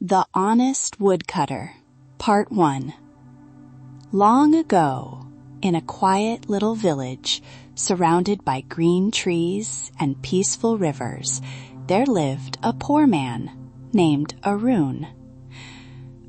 The Honest Woodcutter, Part 1. Long ago, in a quiet little village, surrounded by green trees and peaceful rivers, there lived a poor man named Arun.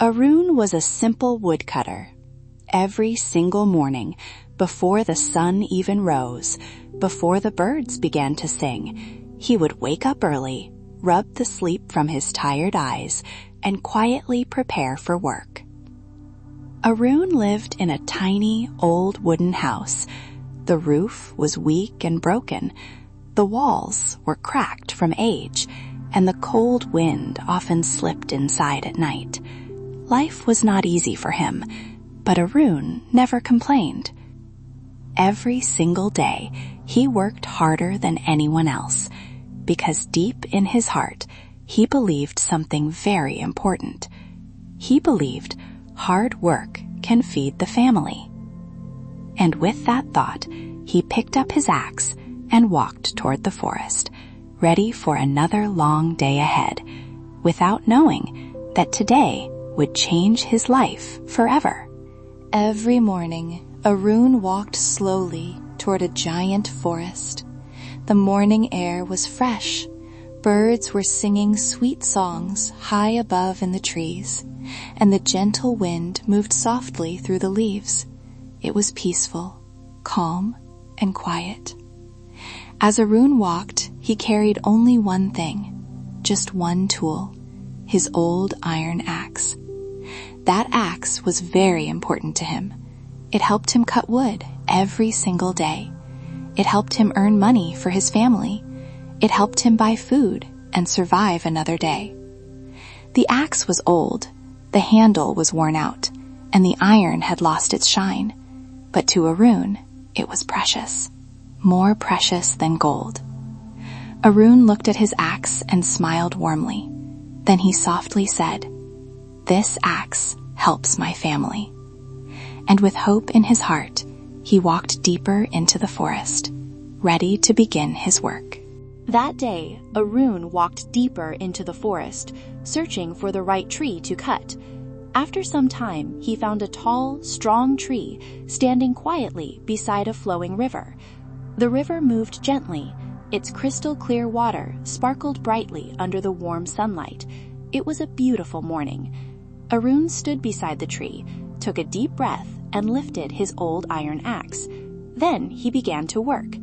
Arun was a simple woodcutter. Every single morning, before the sun even rose, before the birds began to sing, he would wake up early, rub the sleep from his tired eyes, and quietly prepare for work. Arun lived in a tiny, old wooden house. The roof was weak and broken. The walls were cracked from age, and the cold wind often slipped inside at night. Life was not easy for him, but Arun never complained. Every single day, he worked harder than anyone else, because deep in his heart, he believed something very important. He believed hard work can feed the family. And with that thought, he picked up his axe and walked toward the forest, ready for another long day ahead, without knowing that today would change his life forever. Every morning, Arun walked slowly toward a giant forest. The morning air was fresh. Birds were singing sweet songs high above in the trees, and the gentle wind moved softly through the leaves. It was peaceful, calm, and quiet. As Arun walked, he carried only one thing, just one tool, his old iron axe. That axe was very important to him. It helped him cut wood every single day. It helped him earn money for his family. It helped him buy food and survive another day. The axe was old, the handle was worn out, and the iron had lost its shine. But to Arun, it was precious, more precious than gold. Arun looked at his axe and smiled warmly. Then he softly said, "This axe helps my family." And with hope in his heart, he walked deeper into the forest, ready to begin his work. That day, Arun walked deeper into the forest, searching for the right tree to cut. After some time, he found a tall, strong tree standing quietly beside a flowing river. The river moved gently. Its crystal-clear water sparkled brightly under the warm sunlight. It was a beautiful morning. Arun stood beside the tree, took a deep breath, and lifted his old iron axe. Then he began to work.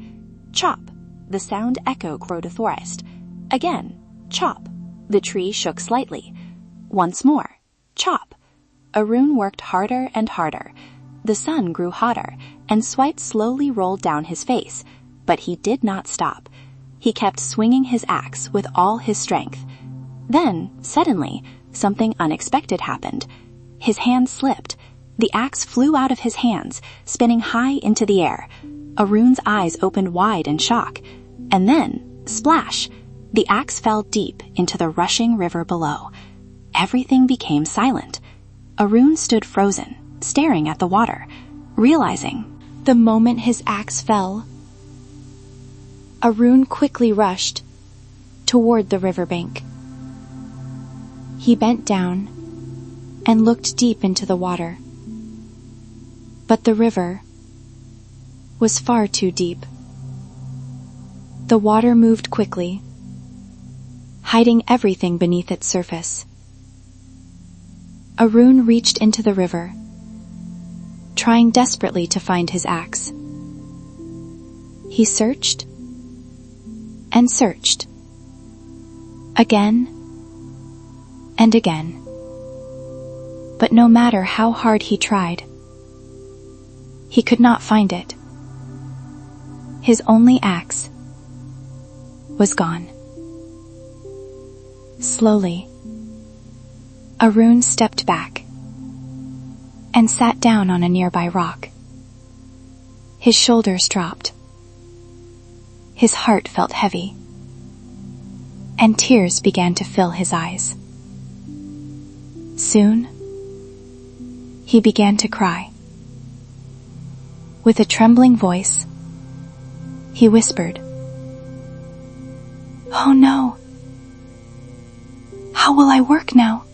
Chop! The sound echoed through the forest. Again, chop! The tree shook slightly. Once more, chop! Arun worked harder and harder. The sun grew hotter, and sweat slowly rolled down his face, but he did not stop. He kept swinging his axe with all his strength. Then, suddenly, something unexpected happened. His hand slipped. The axe flew out of his hands, spinning high into the air. Arun's eyes opened wide in shock. And then, splash! The axe fell deep into the rushing river below. Everything became silent. Arun stood frozen, staring at the water, realizing the moment his axe fell, Arun quickly rushed toward the riverbank. He bent down and looked deep into the water. But the river was far too deep. The water moved quickly, hiding everything beneath its surface. Arun reached into the river, trying desperately to find his axe. He searched and searched, again and again. But no matter how hard he tried, he could not find it. His only axe was gone. Slowly, Arun stepped back and sat down on a nearby rock. His shoulders dropped. His heart felt heavy, and tears began to fill his eyes. Soon, he began to cry. With a trembling voice, he whispered, "Oh no! How will I work now?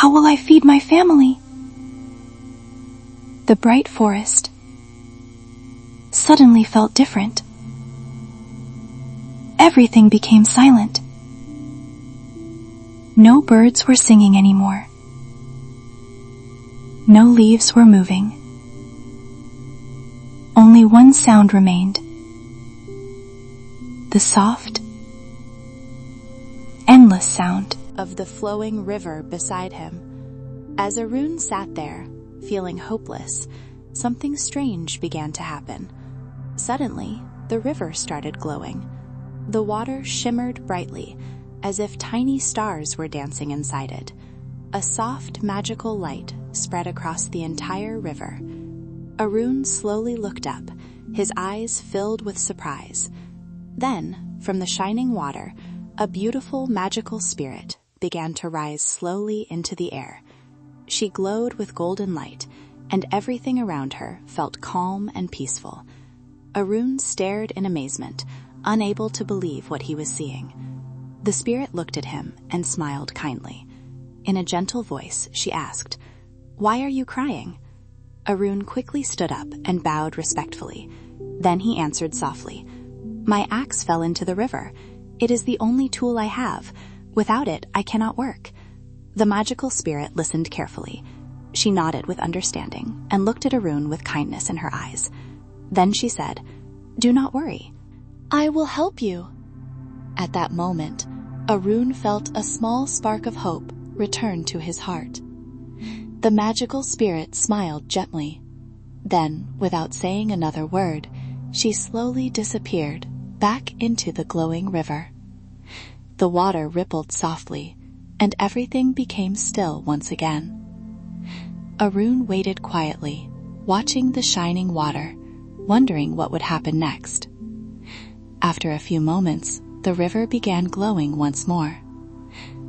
How will I feed my family? The bright forest suddenly felt different. Everything became silent. No birds were singing anymore. No leaves were moving. Only one sound remained. The soft, endless sound of the flowing river beside him. As Arun sat there, feeling hopeless, something strange began to happen. Suddenly, the river started glowing. The water shimmered brightly, as if tiny stars were dancing inside it. A soft, magical light spread across the entire river. Arun slowly looked up, his eyes filled with surprise. Then, from the shining water, a beautiful, magical spirit began to rise slowly into the air. She glowed with golden light, and everything around her felt calm and peaceful. Arun stared in amazement, unable to believe what he was seeing. The spirit looked at him and smiled kindly. In a gentle voice, she asked, "Why are you crying?" Arun quickly stood up and bowed respectfully. Then he answered softly, "My axe fell into the river. It is the only tool I have. Without it, I cannot work." The magical spirit listened carefully. She nodded with understanding and looked at Arun with kindness in her eyes. Then she said, "Do not worry. I will help you." At that moment, Arun felt a small spark of hope return to his heart. The magical spirit smiled gently. Then, without saying another word, she slowly disappeared back into the glowing river. The water rippled softly, and everything became still once again. Arun waited quietly, watching the shining water, wondering what would happen next. After a few moments, the river began glowing once more.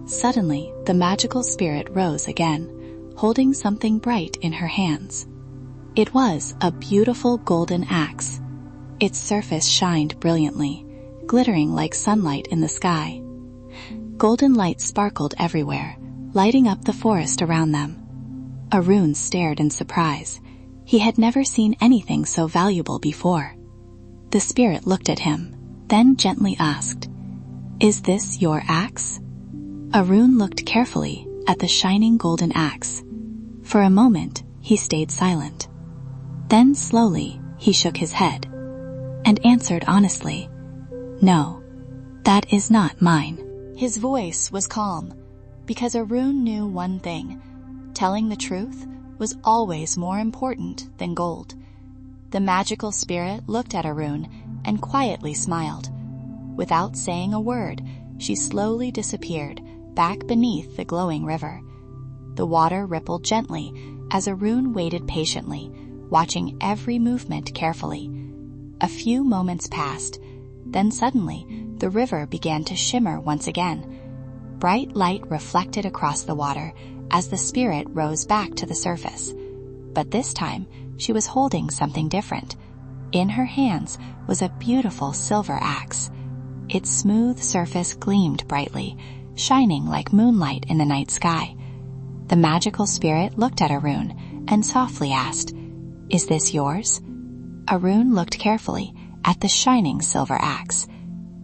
Suddenly, the magical spirit rose again, holding something bright in her hands. It was a beautiful golden axe. Its surface shined brilliantly, glittering like sunlight in the sky. Golden light sparkled everywhere, lighting up the forest around them. Arun stared in surprise. He had never seen anything so valuable before. The spirit looked at him, then gently asked, "Is this your axe?" Arun looked carefully at the shining golden axe. For a moment, he stayed silent. Then slowly, he shook his head and answered honestly, "No, that is not mine." His voice was calm, because Arun knew one thing: telling the truth was always more important than gold. The magical spirit looked at Arun and quietly smiled. Without saying a word, she slowly disappeared back beneath the glowing river. The water rippled gently as Arun waited patiently, watching every movement carefully. A few moments passed. Then suddenly, the river began to shimmer once again. Bright light reflected across the water as the spirit rose back to the surface. But this time, she was holding something different. In her hands was a beautiful silver axe. Its smooth surface gleamed brightly, shining like moonlight in the night sky. The magical spirit looked at Arun and softly asked, "Is this yours?" Arun looked carefully at the shining silver axe.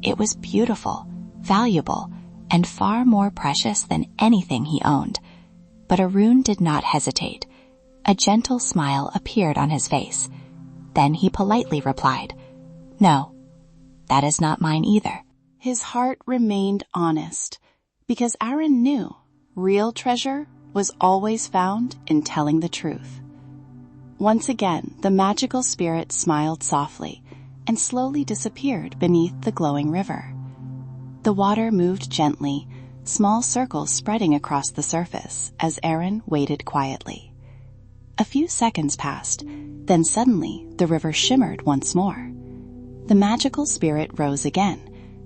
It was beautiful, valuable, and far more precious than anything he owned. But Arun did not hesitate. A gentle smile appeared on his face. Then he politely replied, "No, that is not mine either." His heart remained honest, because Aaron knew real treasure was always found in telling the truth. Once again, the magical spirit smiled softly and slowly disappeared beneath the glowing river. The water moved gently, small circles spreading across the surface as Aaron waited quietly. A few seconds passed, then suddenly the river shimmered once more. The magical spirit rose again,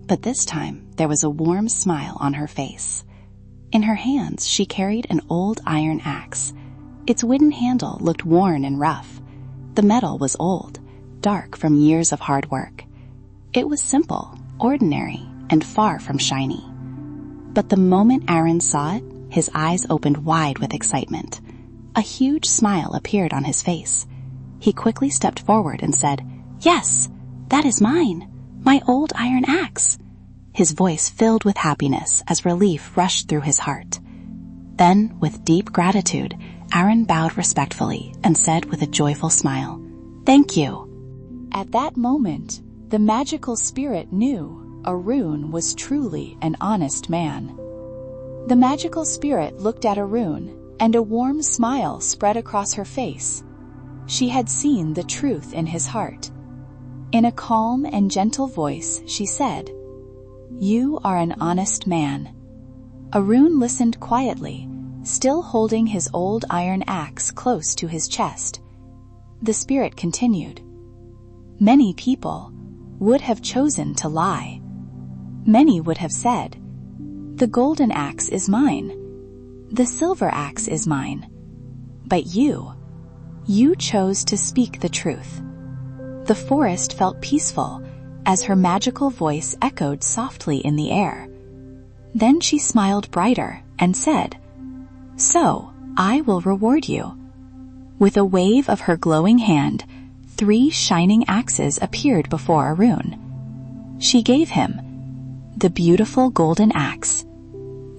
but this time there was a warm smile on her face. In her hands she carried an old iron axe. Its wooden handle looked worn and rough. The metal was old, dark from years of hard work. It was simple, ordinary, and far from shiny. But the moment Aaron saw it, his eyes opened wide with excitement. A huge smile appeared on his face. He quickly stepped forward and said, "Yes, that is mine, my old iron axe." His voice filled with happiness as relief rushed through his heart. Then, with deep gratitude, Aaron bowed respectfully and said with a joyful smile, "Thank you." At that moment, the magical spirit knew Arun was truly an honest man. The magical spirit looked at Arun, and a warm smile spread across her face. She had seen the truth in his heart. In a calm and gentle voice, she said, "You are an honest man." Arun listened quietly, still holding his old iron axe close to his chest. The spirit continued, "Many people would have chosen to lie. Many would have said, 'The golden axe is mine. The silver axe is mine.' But you chose to speak the truth." The forest felt peaceful as her magical voice echoed softly in the air. Then she smiled brighter and said, "So I will reward you." With a wave of her glowing hand, 3 shining axes appeared before Arun. She gave him the beautiful golden axe,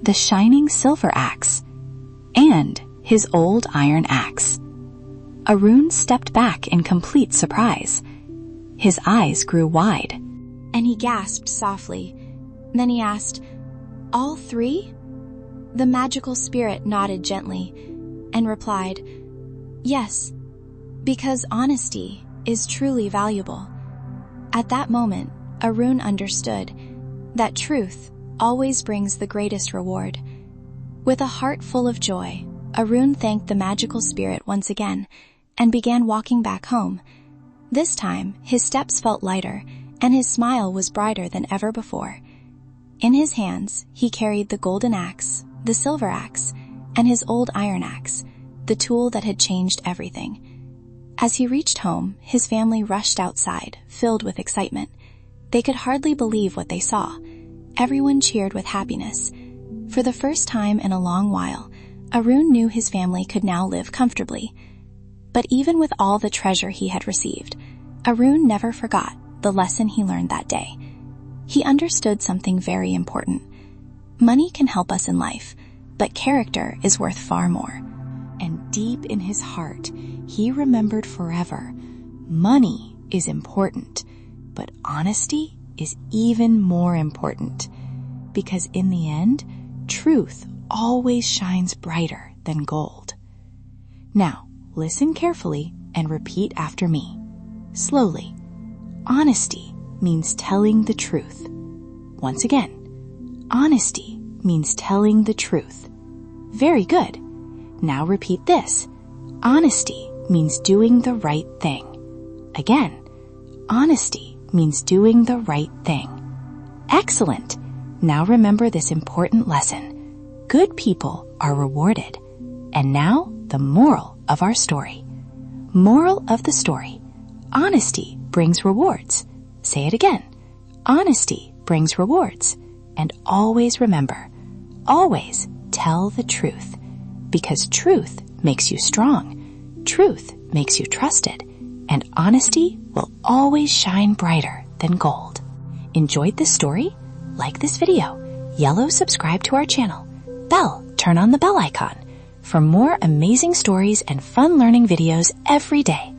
the shining silver axe, and his old iron axe. Arun stepped back in complete surprise. His eyes grew wide, and he gasped softly. Then he asked, "All 3? The magical spirit nodded gently and replied, "Yes, because honesty is truly valuable." At that moment, Arun understood that truth always brings the greatest reward. With a heart full of joy, Arun thanked the magical spirit once again and began walking back home. This time, his steps felt lighter and his smile was brighter than ever before. In his hands, he carried the golden axe, the silver axe, and his old iron axe, the tool that had changed everything. As he reached home, his family rushed outside, filled with excitement. They could hardly believe what they saw. Everyone cheered with happiness. For the first time in a long while, Arun knew his family could now live comfortably. But even with all the treasure he had received, Arun never forgot the lesson he learned that day. He understood something very important. Money can help us in life, but character is worth far more. And deep in his heart, he remembered forever, money is important, but honesty is even more important. Because in the end, truth always shines brighter than gold. Now, listen carefully and repeat after me. Slowly. Honesty means telling the truth. Once again, honesty means telling the truth. Very good. Now repeat this. Honesty means doing the right thing. Again, honesty means doing the right thing. Excellent. Now remember this important lesson. Good people are rewarded. And now the moral of our story. Moral of the story. Honesty brings rewards. Say it again. Honesty brings rewards. And always remember, always tell the truth. Because truth makes you strong. Truth makes you trusted. And honesty will always shine brighter than gold. Enjoyed this story? Like this video. Yellow subscribe to our channel. Bell, turn on the bell icon for more amazing stories and fun learning videos every day.